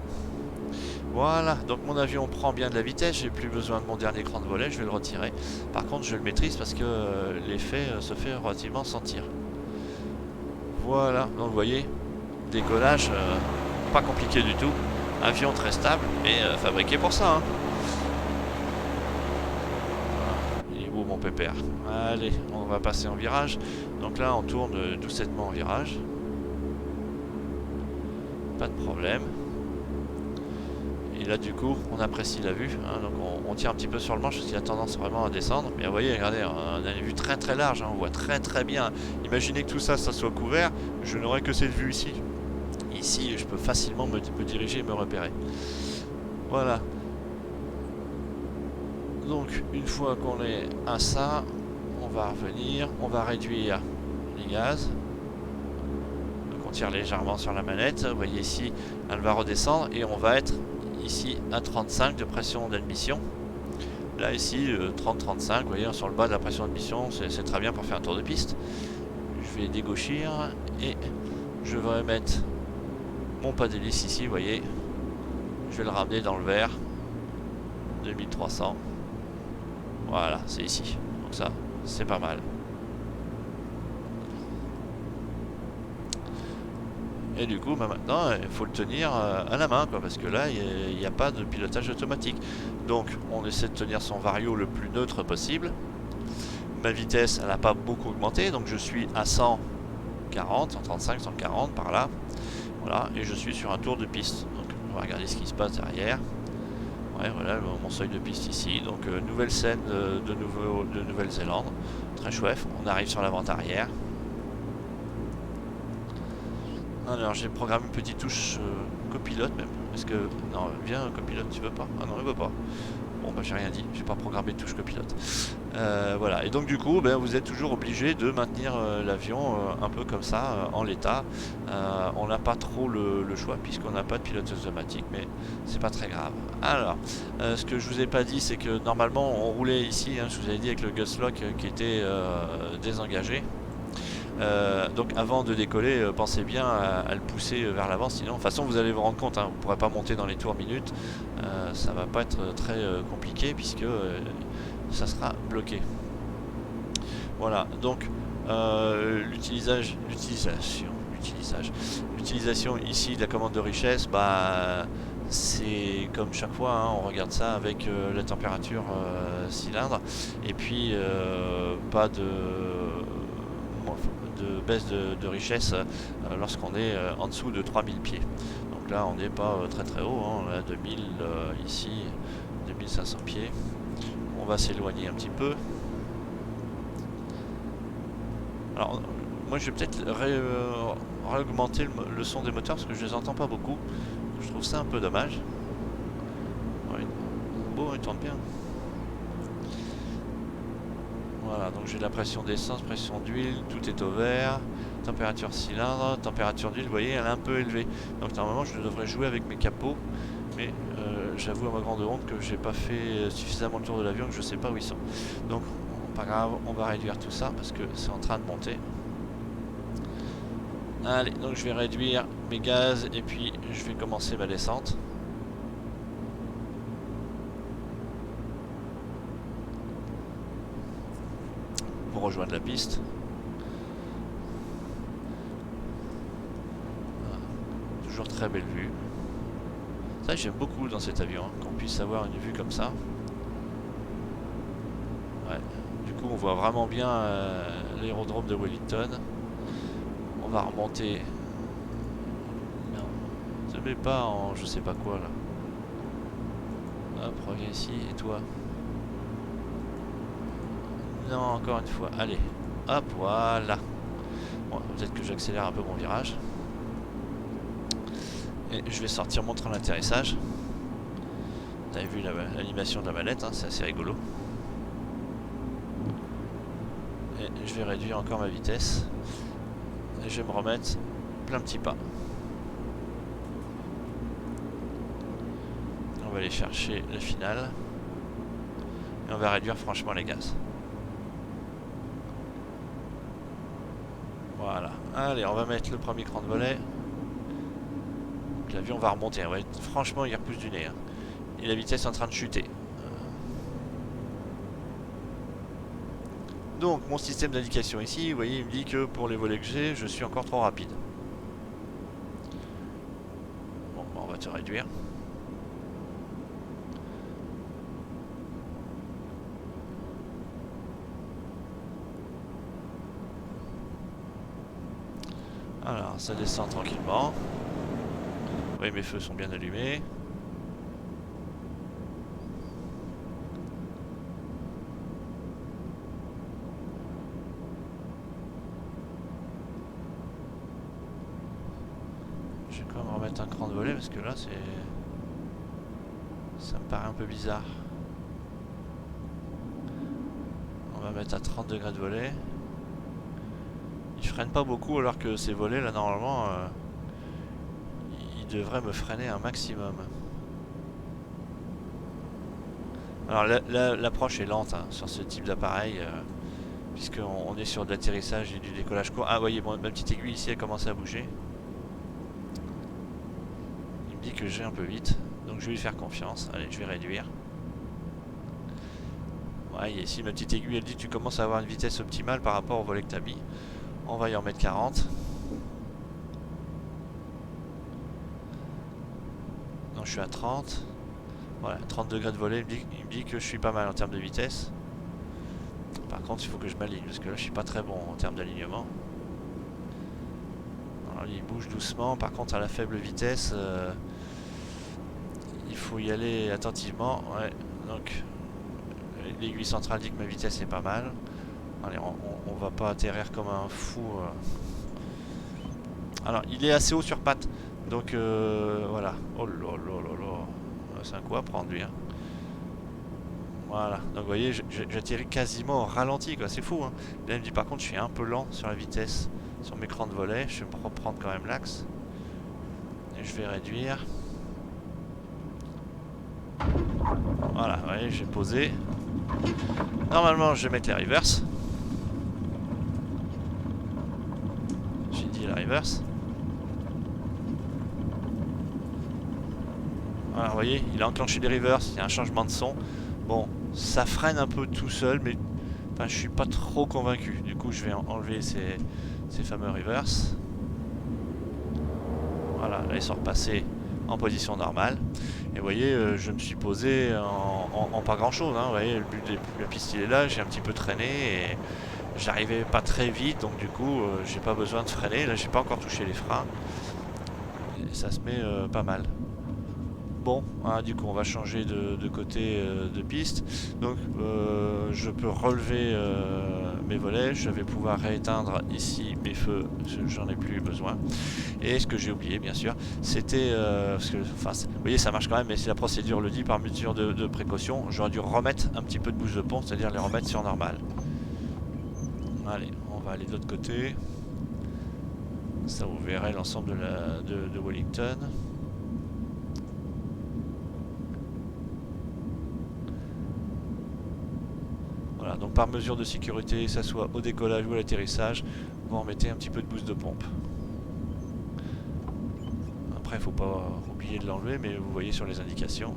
Voilà, donc mon avion prend bien de la vitesse, j'ai plus besoin de mon dernier cran de volet, je vais le retirer. Par contre je le maîtrise parce que l'effet se fait relativement sentir. Voilà, donc vous voyez, décollage pas compliqué du tout. Avion très stable, mais fabriqué pour ça. Hein. Il est où mon pépère? Allez, on va passer en virage. Donc là on tourne doucettement en virage. Pas de problème. Et là du coup on apprécie la vue, hein, donc on tire un petit peu sur le manche parce qu'il a tendance vraiment à descendre. Mais vous voyez, regardez, on a une vue très très large, hein, on voit très très bien. Imaginez que tout ça, ça soit couvert, je n'aurais que cette vue ici. Ici je peux facilement me diriger et me repérer. Voilà. Donc une fois qu'on est à ça, on va revenir, on va réduire les gaz. Donc on tire légèrement sur la manette, vous voyez ici, elle va redescendre et on va être ici à 35 de pression d'admission. Là ici 30-35, vous voyez, sur le bas de la pression d'admission, c'est très bien pour faire un tour de piste. Je vais dégauchir et je vais mettre mon pas d'hélice ici, vous voyez. Je vais le ramener dans le vert. 2300. Voilà, c'est ici. Donc ça, c'est pas mal. Et du coup, bah maintenant, il faut le tenir à la main, quoi, parce que là, il n'y a pas de pilotage automatique. Donc, on essaie de tenir son vario le plus neutre possible. Ma vitesse, elle n'a pas beaucoup augmenté, donc je suis à 140, 135, 140 par là. Voilà, et je suis sur un tour de piste. Donc, on va regarder ce qui se passe derrière. Ouais, voilà mon seuil de piste ici. Donc, nouvelle scène de Nouvelle-Zélande. Très chouette. On arrive sur la vente arrière. Alors j'ai programmé une petite touche copilote même. Est-ce que... Non, viens copilote, tu veux pas? Ah non, il veut pas. Bon bah j'ai rien dit, j'ai pas programmé de touche copilote. Voilà, et donc du coup ben, vous êtes toujours obligé de maintenir l'avion un peu comme ça, en l'état. On n'a pas trop le choix puisqu'on n'a pas de pilote automatique, mais c'est pas très grave. Alors, ce que je vous ai pas dit, c'est que normalement on roulait ici, hein, je vous avais dit avec le Guslock qui était désengagé. Donc avant de décoller, pensez bien à le pousser vers l'avant, sinon de toute façon vous allez vous rendre compte, hein, vous ne pourrez pas monter dans les tours minutes, ça va pas être très compliqué puisque ça sera bloqué. Voilà, donc l'utilisation ici de la commande de richesse, bah c'est comme chaque fois, hein, on regarde ça avec la température cylindre et puis pas de baisse de richesse lorsqu'on est en dessous de 3000 pieds. Donc là on n'est pas très très haut, hein, on a 2000 ici, 2500 pieds. On va s'éloigner un petit peu. Alors moi je vais peut-être réaugmenter le son des moteurs parce que je les entends pas beaucoup. Je trouve ça un peu dommage. Ouais. Bon, il tourne bien. Voilà, donc j'ai la pression d'essence, pression d'huile, tout est au vert. Température cylindre, température d'huile, vous voyez, elle est un peu élevée. Donc normalement je devrais jouer avec mes capots. Mais j'avoue à ma grande honte que j'ai pas fait suffisamment le tour de l'avion, que je sais pas où ils sont. Donc pas grave, on va réduire tout ça parce que c'est en train de monter. Allez, donc je vais réduire mes gaz et puis je vais commencer ma descente. Pour rejoindre la piste. Toujours très belle vue. Ça j'aime beaucoup dans cet avion, hein, qu'on puisse avoir une vue comme ça. Ouais. Du coup on voit vraiment bien l'aérodrome de Wellington. On va remonter. Non, ne te mets pas en je sais pas quoi là. Hop, reviens ici, et toi? Non, encore une fois, allez. Hop, voilà. Bon, peut-être que j'accélère un peu mon virage. Et je vais sortir mon train d'atterrissage. Vous avez vu l'animation de la manette, hein, c'est assez rigolo. Et je vais réduire encore ma vitesse. Et je vais me remettre plein petit pas. On va aller chercher le final. Et on va réduire franchement les gaz. Voilà. Allez, on va mettre le premier cran de volet. L'avion va remonter. Ouais, franchement, il repousse du nez. Hein. Et la vitesse est en train de chuter. Donc, mon système d'indication ici, vous voyez, il me dit que pour les volets que j'ai, je suis encore trop rapide. Bon, on va te réduire. Alors, ça descend tranquillement. Oui, mes feux sont bien allumés. Je vais quand même remettre un cran de volet parce que là, ça me paraît un peu bizarre. On va mettre à 30 degrés de volet. Il freine pas beaucoup alors que ces volets là normalement il devrait me freiner un maximum. Alors l'approche est lente hein, sur ce type d'appareil puisqu'on est sur de l'atterrissage et du décollage court. Ah vous voyez, bon, ma petite aiguille ici a commencé à bouger. Il me dit que j'ai un peu vite, donc je vais lui faire confiance. Allez, je vais réduire. Ouais, ici ma petite aiguille elle dit que tu commences à avoir une vitesse optimale par rapport au volet que tu as mis. On va y en mettre 40. Non, je suis à 30. Voilà, 30 degrés de volet, il me dit que je suis pas mal en termes de vitesse. Par contre, il faut que je m'aligne, parce que là, je suis pas très bon en termes d'alignement. Alors, il bouge doucement, par contre, à la faible vitesse, il faut y aller attentivement. Ouais, donc, l'aiguille centrale dit que ma vitesse est pas mal. Allez, on va pas atterrir comme un fou. Alors, il est assez haut sur pattes, donc voilà. Oh là là là là, c'est un coup à prendre lui. Hein. Voilà, donc vous voyez, j'atterris quasiment au ralenti, quoi. C'est fou. Hein. Là, il me dit par contre, je suis un peu lent sur la vitesse, sur mes crans de volet. Je vais me reprendre quand même l'axe. Et je vais réduire. Voilà, vous voyez, j'ai posé. Normalement, je vais mettre les reverse. J'ai dit la reverse. Voilà, vous voyez, il a enclenché les reverse, il y a un changement de son. Bon, ça freine un peu tout seul, mais enfin, je suis pas trop convaincu. Du coup, je vais enlever ces fameux reverse. Voilà, là ils sont repassés en position normale. Et vous voyez, je me suis posé en pas grand chose. Hein. Vous voyez, le but de la piste il est là, j'ai un petit peu traîné et j'arrivais pas très vite, donc du coup, j'ai pas besoin de freiner. Là, j'ai pas encore touché les freins. Et ça se met pas mal. Bon, hein, du coup on va changer de côté de piste. Donc je peux relever mes volets. Je vais pouvoir rééteindre ici mes feux. J'en ai plus besoin. Et ce que j'ai oublié bien sûr, c'était... parce que, enfin, vous voyez ça marche quand même, mais si la procédure le dit par mesure de précaution, j'aurais dû remettre un petit peu de bouche de pont, c'est-à-dire les remettre sur normal. Allez, on va aller de l'autre côté. Ça vous verrez l'ensemble de Wellington. Voilà, donc par mesure de sécurité, que ça soit au décollage ou à l'atterrissage, vous en mettez un petit peu de boost de pompe. Après, il ne faut pas oublier de l'enlever, mais vous voyez sur les indications.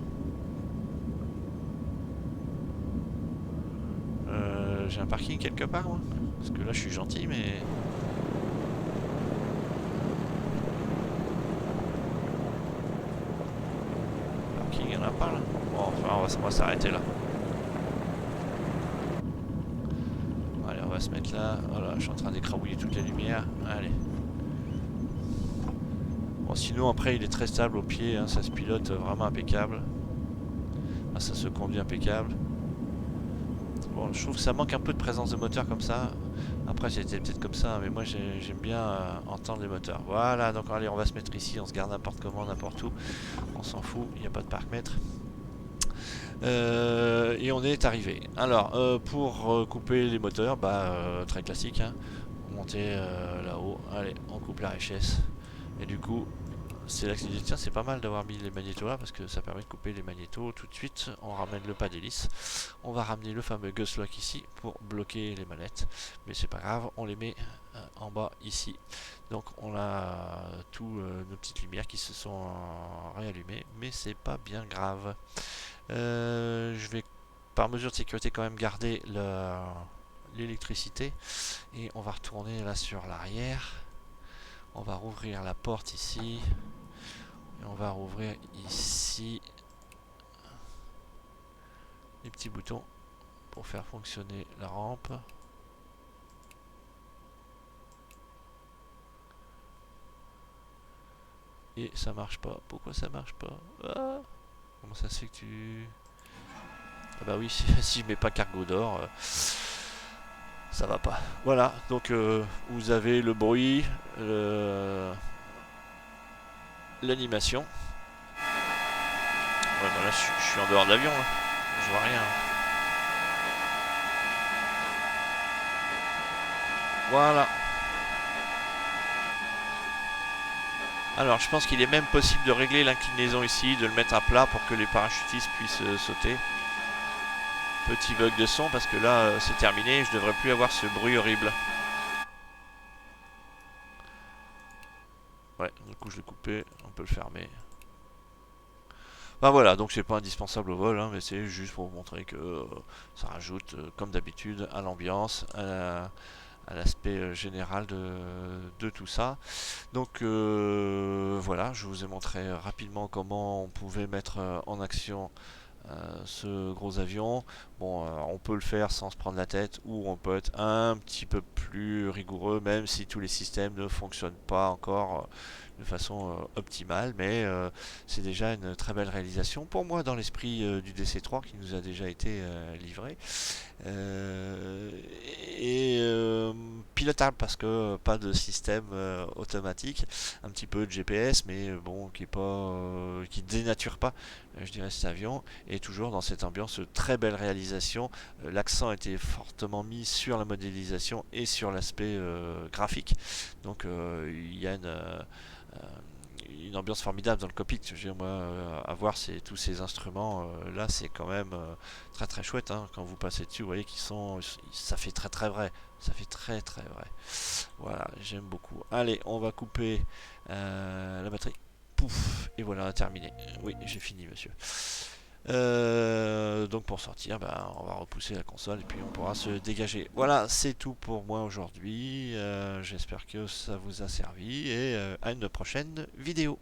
J'ai un parking quelque part, moi? Parce que là, je suis gentil, mais... Parking, il n'y en a pas, là. Bon, enfin, on va s'arrêter là. Allez, on va se mettre là. Voilà, je suis en train d'écrabouiller toutes les lumières. Allez. Bon, sinon après il est très stable au pied, hein, ça se pilote vraiment impeccable. Ah, ça se conduit impeccable. Bon, je trouve que ça manque un peu de présence de moteur comme ça. Après c'était peut-être comme ça, mais moi j'aime bien entendre les moteurs. Voilà, donc allez, on va se mettre ici, on se garde n'importe comment, n'importe où. On s'en fout, il n'y a pas de parc-mètre. Et on est arrivé. Alors, pour couper les moteurs, très classique, hein. Monter là-haut, allez, on coupe la richesse. Et du coup, c'est là que je dis, tiens, c'est pas mal d'avoir mis les magnétos là, parce que ça permet de couper les magnétos tout de suite. On ramène le pas d'hélice. On va ramener le fameux Gus Lock ici, pour bloquer les manettes. Mais c'est pas grave, on les met en bas ici. Donc on a tous nos petites lumières qui se sont réallumées, mais c'est pas bien grave. Je vais par mesure de sécurité quand même garder l'électricité et on va retourner là sur l'arrière. On va rouvrir la porte ici et on va rouvrir ici les petits boutons pour faire fonctionner la rampe. Et ça marche pas. Pourquoi ça marche pas? Ah, comment ça se fait que tu... Ah bah oui, si je mets pas cargo d'or, ça va pas. Voilà, donc vous avez le bruit, l'animation. Ouais, bah là je suis en dehors de l'avion, hein. Je vois rien. Voilà. Alors je pense qu'il est même possible de régler l'inclinaison ici, de le mettre à plat pour que les parachutistes puissent sauter. Petit bug de son parce que là c'est terminé, je devrais plus avoir ce bruit horrible. Ouais, du coup je l'ai coupé, on peut le fermer. Bah voilà, donc c'est pas indispensable au vol, hein, mais c'est juste pour vous montrer que ça rajoute, comme d'habitude, à l'ambiance, à l'aspect général de tout ça. Donc voilà, je vous ai montré rapidement comment on pouvait mettre en action ce gros avion. Bon, on peut le faire sans se prendre la tête ou on peut être un petit peu plus rigoureux même si tous les systèmes ne fonctionnent pas encore de façon optimale, mais c'est déjà une très belle réalisation pour moi dans l'esprit du DC3 qui nous a déjà été livré. Euh, et pilotable parce que pas de système automatique, un petit peu de GPS, mais bon, qui dénature pas, je dirais, cet avion, et toujours dans cette ambiance très belle réalisation. L'accent a été fortement mis sur la modélisation et sur l'aspect graphique, donc il y a une ambiance formidable dans le cockpit. Je veux dire, moi, à voir tous ces instruments là, c'est quand même très très chouette, hein. Quand vous passez dessus, vous voyez ça fait très très vrai. Ça fait très très vrai. Voilà, j'aime beaucoup. Allez, on va couper la batterie. Pouf, et voilà, terminé. Oui, j'ai fini, monsieur. Donc pour sortir, on va repousser la console et puis on pourra se dégager. Voilà, c'est tout pour moi aujourd'hui. J'espère que ça vous a servi et à une prochaine vidéo.